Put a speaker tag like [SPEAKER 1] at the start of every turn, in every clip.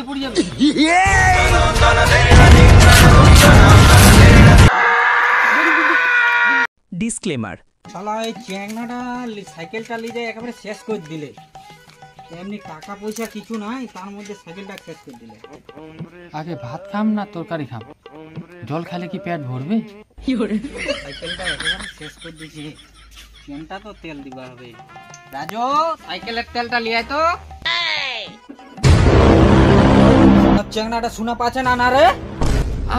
[SPEAKER 1] পড়ে যাবে
[SPEAKER 2] ডিসক্লেমার
[SPEAKER 3] শালা এই চ্যাংনাটা সাইকেলটা নিয়ে যায় একেবারে শেষ করে দিলে। এমনি টাকা পয়সা কিছু নাই, তার মধ্যে সাইকেলটা শেষ করে দিলে।
[SPEAKER 1] আগে ভাত খাম না তরকারি খাম? জল খেলে কি পেট ভরবে?
[SPEAKER 3] সাইকেলটা একেবারে শেষ করে দিয়েছি। চেনটা তো তেল দিবা হবে। রাজু, সাইকেলের তেলটা লিয়ে আয় তো। চ্যাংনাটা শোনা পাচ্ছে না না রে?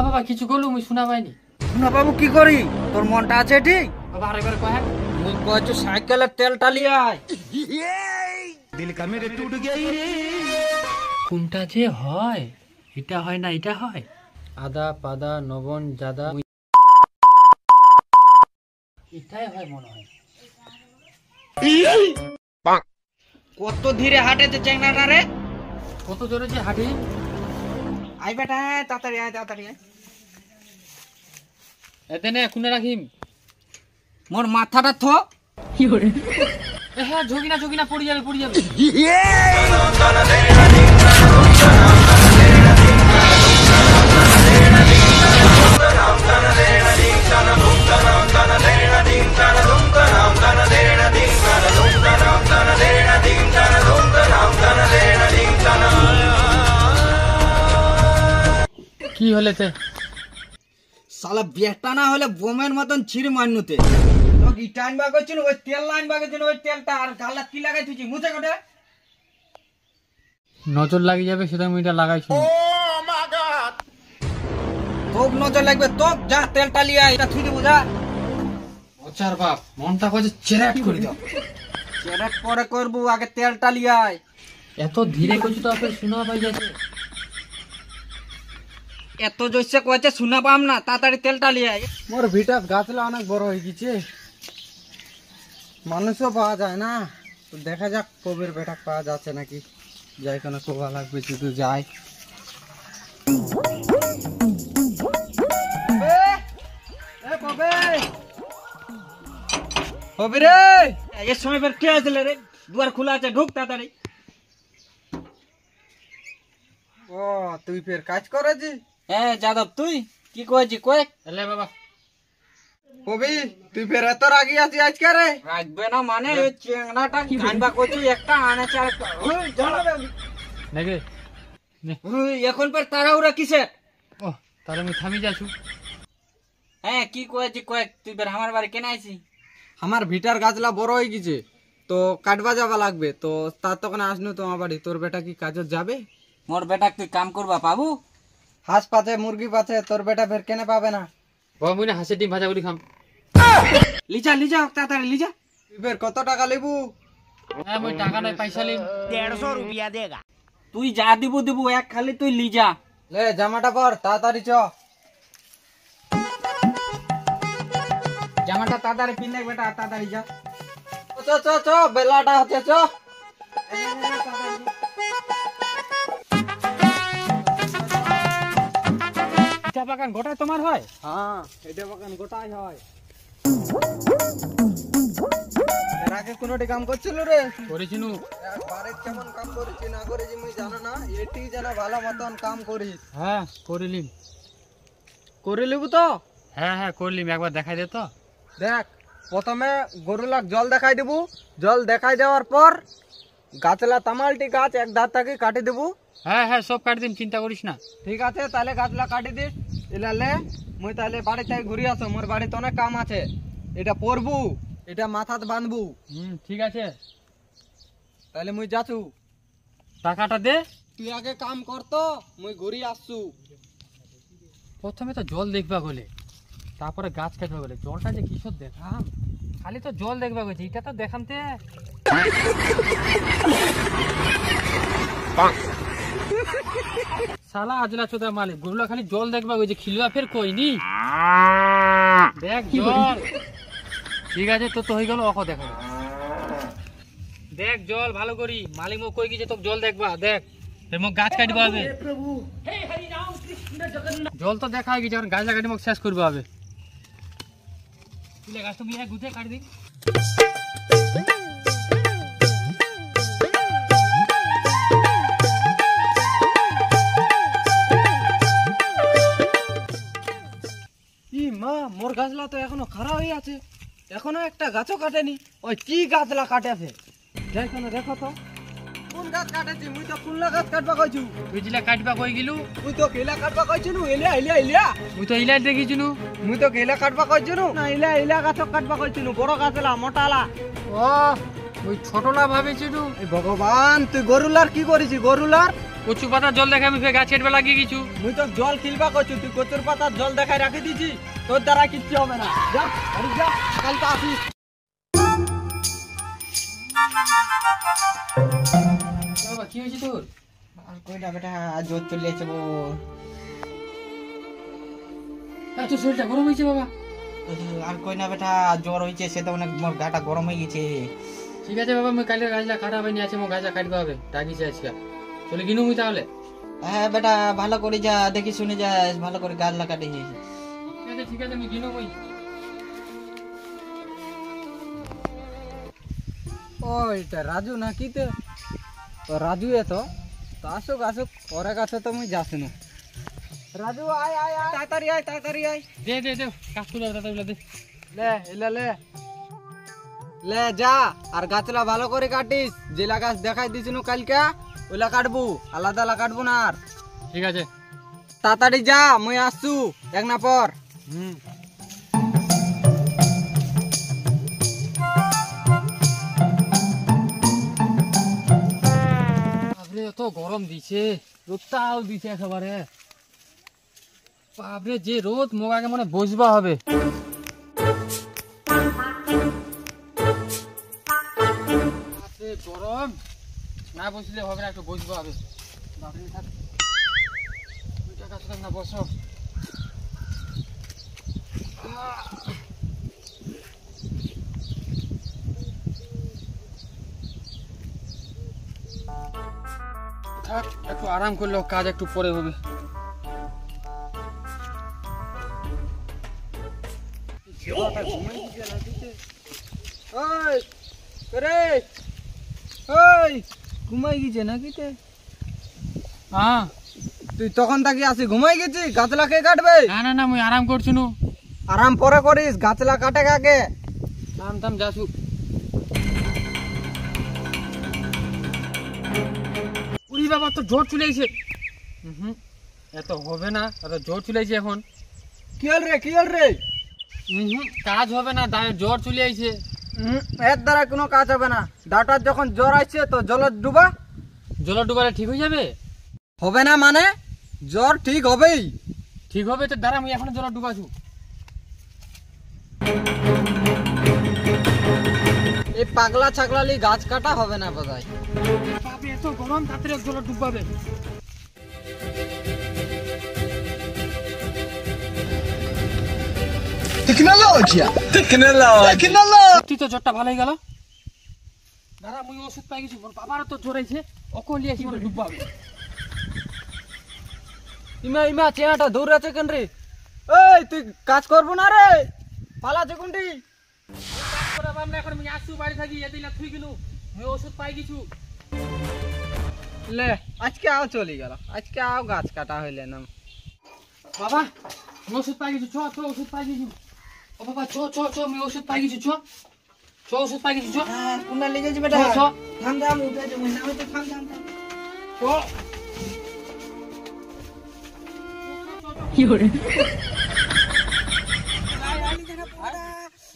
[SPEAKER 1] বাবা কিছু করলু মুই শোনা পাইনি।
[SPEAKER 3] শোনা বাবু কি করি, তোর মনটা আছে ঠিক?
[SPEAKER 1] বাবা আরেকবার কয়
[SPEAKER 3] মুই কইছো সাইকেলের তেলটা লিয়ে আয়।
[SPEAKER 1] কোনটা যে হয়, এটা হয় না এটা হয়? আদা পাদা নবন জাদা এটাই হয় মনে হয়।
[SPEAKER 3] কত ধীরে হাঁটেছে চ্যাংনাটা রে?
[SPEAKER 1] কত জোরে যে হাঁটি।
[SPEAKER 3] আয় বেটা, তাড়াতাড়ি আয়, তাড়াতাড়ি আয়।
[SPEAKER 1] এতে নে কোনে রাখিম?
[SPEAKER 3] মোর মাথাটা থো।
[SPEAKER 1] হ্যাঁ ঝুঁকি না পড়ে যাবে কি হলেতে?
[SPEAKER 3] শালা বেটা না হলে বোমের মতন ছিড় মান্নুতে। তোকে ইটা আনবা করছিল, ওই তেল আনবা করছিল, ওই তেলটা আর গালা কি লাগাই তুই মুছে কোটে?
[SPEAKER 1] নজর লাগি যাবে সেটা আমি এটা লাগাইছি।
[SPEAKER 3] তোক নজর লাগবে, তোক যা তেলটা লিয়ে আয়, এটা থুই দেবো যা।
[SPEAKER 1] ওচার বাপ মনটা কইছে চেরাট করে দাও।
[SPEAKER 3] চেরাট পরে করবো, আগে তেলটা লিয়ে আয়।
[SPEAKER 1] এত ধীরে কইছি তো আপনি শোনা পাই যাচ্ছে।
[SPEAKER 3] এত জোরসে কইছে শোনা পাম না, তাড়াতাড়ি তেলটা লিয়ে আয়।
[SPEAKER 4] মোর ভিটাস গাছলা অনেক বড় হয়ে গেছে, মানুষও পাওয়া যায় না। তো দেখা যাক কবির বেটা পাওয়া যাচ্ছে নাকি। যাই কেন কোবা লাগবে যদি যাই।
[SPEAKER 3] কবে রে এর সময় ফের কে আসলে রে? দুয়ার খোলা আছে, ঢুক তাড়াতাড়ি।
[SPEAKER 4] ও তুই ফের কাজ করেছি?
[SPEAKER 3] হ্যাঁ যাদব, তুই কি কয়েছি কয়ে?
[SPEAKER 1] এলে বাবা
[SPEAKER 4] কবি তুই ফের এত রাগি আছি আজকে রে?
[SPEAKER 3] রাখবে না মানে ওই চেংনাটা আনবা করছি, একটা আনেছে আর একটা।
[SPEAKER 1] নাকি
[SPEAKER 3] এখন ফের তাড়াহুড়া কিসের?
[SPEAKER 1] ও তাহলে আমি থামি যাচ্ছু।
[SPEAKER 3] হ্যাঁ কি কয়েছি কয়েক, তুই ফের আমার বাড়ি কেন আইছি?
[SPEAKER 4] আমার ভিটার গাছলা বড় হয়ে গেছে, তো কাটবা যাবা লাগবে। তো তার তখন আসনু তোমার বাড়ি। তোর বেটা কি কাজত যাবে?
[SPEAKER 3] মোর বেটা তুই কাম করবা পাবো?
[SPEAKER 4] হাঁস পাছে মুরগি পাছে, তোর বেটা ফের কেনে পাবে না?
[SPEAKER 1] বাবা মুই না হাঁসের ডিম ভাজা করি খাম।
[SPEAKER 3] লিজা লিজা তাড়াতাড়ি লিজা।
[SPEAKER 4] তুই ফের কত টাকা লিবু?
[SPEAKER 1] হ্যাঁ মুই টাকা নাই পয়সা লিম।
[SPEAKER 5] 150 रुपया देगा।
[SPEAKER 3] তুই যা দিব দিব, এক খালি তুই লিজা।
[SPEAKER 4] লে জামাটা পর তাড়াতাড়ি চ।
[SPEAKER 3] জামাটা তাড়াতাড়ি পিনে বেটা, তাড়াতাড়ি যা।
[SPEAKER 4] চ চ চ বেলাটা হচ্ছে চ।
[SPEAKER 1] চা বাগান গোটায় তোমার হয়?
[SPEAKER 4] হ্যাঁ এটা বাগান গোটাই হয়। এর আগে কোনোটি কাম করছিল রে?
[SPEAKER 1] করেছিনু।
[SPEAKER 4] বাড়ির কেমন কাম করেছি না করেছি মুই জানো না, এটি যেন ভালো মতন কাম করিস।
[SPEAKER 1] হ্যাঁ করিলিম।
[SPEAKER 4] করে লিবু তো?
[SPEAKER 1] হ্যাঁ করলিম, একবার দেখাই দে তো।
[SPEAKER 4] দেখ, প্রথমে গরুলাক জল দেখাই দেবু। জল দেখাই দেওয়ার পর গাছলা তামালটি গাছ এক ধার থেকে কাটি দেবু।
[SPEAKER 1] হ্যাঁ সব কাটি দিম, চিন্তা করিস না।
[SPEAKER 4] ঠিক আছে, তাহলে গাছলা কাটি দিস। এলালে মুই তাহলে বাড়ি থেকে ঘুরে আসো, মোর বাড়িতে অনেক কাম আছে। এটা পরবু, এটা মাথাত বাঁধবু।
[SPEAKER 1] ঠিক আছে
[SPEAKER 4] তাহলে মুই যাচ্ছু।
[SPEAKER 1] টাকাটা দে।
[SPEAKER 4] তুই আগে কাম করতো, মুই ঘুরি আসছু।
[SPEAKER 1] প্রথমে তো জল দেখবা গেলে, তারপরে গাছ কাটবা গেলে। জলটা যে কিশোর দেখাম, খালি তো জল দেখবা গেছে, এটা তো দেখামতে। শালা আজলা চোদা মালিক, গরুলা খালি জল দেখবা গেছে, খিলবা ফের কইনি। দেখ জল। ঠিক আছে তো হয়ে গেল, অখ দেখা দেখ জল ভালো করি। মালিক মোক কই গেছে তোকে জল দেখবা, দেখ ফের মোক গাছ কাটবা হবে। জল তো দেখা গেছে, এখন গাছ লাগাটি মোক শেষ করবা হবে। গাছ তো মিয়া গুতে কাট দিন।
[SPEAKER 4] গাছলা তো এখনো খারাপ হয়ে আছে, এখনো একটা গাছও কাটেনি। ওই কি গাছলা কাটেছে যাই কোনো দেখো তো, কোন গাছ কাটেছি? মুই তো ফুলনা গাছ কাটবা কইছু।
[SPEAKER 1] তুই জিলা কাটবা কই গিলু?
[SPEAKER 4] মুই তো কেলা কাটবা কইছু। এলিয়া এলিয়া এলিয়া
[SPEAKER 1] মুই তো ইলাই দেখিছুনু।
[SPEAKER 4] মুই তো কেলা কাটবা কইছু না, এলিয়া এলিয়া গাছ কাটবা কইছু। বড় গাছলা মোটালা।
[SPEAKER 1] ও ওই ছোটলা ভাবেছিনু।
[SPEAKER 4] এই ভগবান, তুই গরুলার কি করিছি? গরুলার
[SPEAKER 1] কচু পাতা জল দেখে আমি ফের গাছ কেটবে লাগিয়ে গেছু।
[SPEAKER 4] মুই তো জল খিলবা কইছু, তুই কচুর পাতার জল দেখাই রাখি দিছি। তোর দ্বারা কিচ্ছু হবে না, যা বাড়ি যা, কালকে আসিস।
[SPEAKER 1] বাবা কি হয়েছে তোর?
[SPEAKER 3] আর কই না বেটা, জোর চলে এসে বো।
[SPEAKER 1] তোর শরীরটা গরম হয়েছে বাবা?
[SPEAKER 3] আর কই না বেটা, জ্বর হয়েছে, সে তো অনেক মোর গাটা গরম হয়ে গেছে।
[SPEAKER 1] ঠিক আছে বাবা, মুই কালকে গাছটা কাটা হবে নিয়ে আছে, মো গাছটা কাটবে হবে, ডাকিছে আজকে। চলে গিনু মুই তাহলে।
[SPEAKER 3] হ্যাঁ বেটা, ভালো করে যা, দেখি শুনে যাস, ভালো করে গাছ লাগাতে।
[SPEAKER 1] ঠিক আছে আমি গিনু মুই।
[SPEAKER 4] ওইটা রাজু নাকি? তো রাজু তো আসুক আসুক, ওরে কাছে তো মুই যাস না। রাজু আয় আয় আয়, তাড়াতাড়ি আয়, তাড়াতাড়ি আয়।
[SPEAKER 1] দে দে দে কাজ তুলে দাদা দে।
[SPEAKER 4] লে এলে লে লে যা, আর গাছলা ভালো করে কাটিস। জেলা গাছ দেখাই দিছিনু কালকে, ওইলা কাটবো, আলাদা আলাদা কাটবো না। আর
[SPEAKER 1] ঠিক আছে
[SPEAKER 4] তাড়াতাড়ি যা, মুই আসছু এক না পর।
[SPEAKER 1] বাপরে এত গরম দিছে, রোদটাও দিছে একেবারে। বাপরে যে রোদ, মোক আগে মনে বসবা হবে। বাপরে গরম, না বসলে হবে না, একটু বসবা হবে। বাপরে থাক, দুই টাকা শুধু না বসো। থাক, একটু আরাম করলেও কাজ একটু পরে হবে।
[SPEAKER 4] ওই রে, ওই ঘুমাই গেছে নাকি?
[SPEAKER 1] হ্যাঁ
[SPEAKER 4] তুই তখন থাকি আসি ঘুমাই গেছি? গাছলা কে কাটবে?
[SPEAKER 1] না না না, মুই আরাম করছুনু।
[SPEAKER 4] আরাম পরে করিস, গাছলা কাটে আগে।
[SPEAKER 1] থাম থাম যাসু। উরি বাবা, তো জোর চলে আইছে। এত হবে না, এত জোর চলে আইছে এখন।
[SPEAKER 4] কি হল রে, কি হল রে?
[SPEAKER 1] কাজ হবে না, জ্বর চলে আইছে।
[SPEAKER 4] এর দ্বারা কোনো কাজ হবে না। ডাটার যখন জ্বর আসছে তো জলে ডুবা।
[SPEAKER 1] জল ডুবালে ঠিক হয়ে যাবে?
[SPEAKER 4] হবে না মানে? জ্বর ঠিক হবেই।
[SPEAKER 1] ঠিক হবে তো দাঁড়া, মুই এখন জল ডুবাছু।
[SPEAKER 4] এই পাগলা ছাগলালি গাছ কাটা হবে না বোধহয়।
[SPEAKER 1] বাপরে এত গরম, তাড়াতাড়ি জল ডুবাবে। সত্যি তো জ্বরটা ভালো হয়ে গেল। দাঁড়া, মুই ওষুধ পাই গেছি, মোর বাবারও তো জ্বর আইছে, অকলি আইছি বলে ডুবাবে।
[SPEAKER 4] ইমা ইমা চেনাটা দৌড়াচ্ছে কেন রে? এই তুই কাজ করবো না রে, পালা যখনটি।
[SPEAKER 1] আমরা এখন মুই আসু বাড়ি থাকি, এদিলা থুই গেলু, মুই ওষুধ পাই গেছু।
[SPEAKER 4] লে আজকে আও চলে গেল, আজকে আও গাছ কাটা হইলে না।
[SPEAKER 1] বাবা মুই ওষুধ পাই গেছু, চ চ ওষুধ পাই গেছু। ও বাবা চ চ চ, মুই ওষুধ পাই গেছু, চ চ ওষুধ পাই গেছু, চ।
[SPEAKER 3] কোনটা লেগেছে বেটা?
[SPEAKER 1] চ চ
[SPEAKER 3] থাম থাম, উঠে যাবো না, হয়তো থাম থাম থাম।
[SPEAKER 1] চ।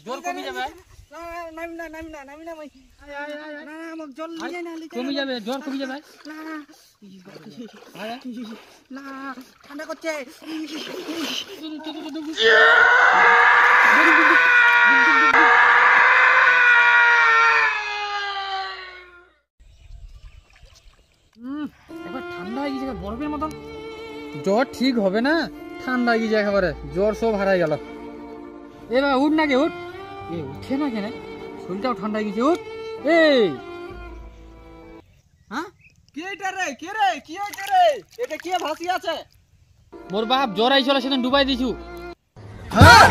[SPEAKER 1] জোর কমে যাবে,
[SPEAKER 3] নামি না নামি না নামি না ভাই। না আমার জল
[SPEAKER 1] আয়,
[SPEAKER 3] লিয়ে না, লিয়ে
[SPEAKER 1] কমে যাবে, জোর কমে যাবে।
[SPEAKER 3] না
[SPEAKER 1] আয়, আয়।
[SPEAKER 3] না, ঠান্ডা করছে।
[SPEAKER 1] একবার ঠান্ডা হয়ে গেছে বরফের মতন। জ্বর ঠিক হবে না, ঠান্ডা হয়ে গেছে একেবারে, জ্বর সব হারাই গেল। এবার উঠ না কে, উঠ। এ উঠে না কেন, শরীরটাও ঠান্ডা হয়ে গেছে, উঠ। এই
[SPEAKER 4] হ্যাঁ কি এটা রে, কি রে, কি হইছে রে? এটা কি ভাসি আছে?
[SPEAKER 1] মোর বাপ জ্বর আইছিল, সেদিন ডুবাই দিছু।
[SPEAKER 4] হ্যাঁ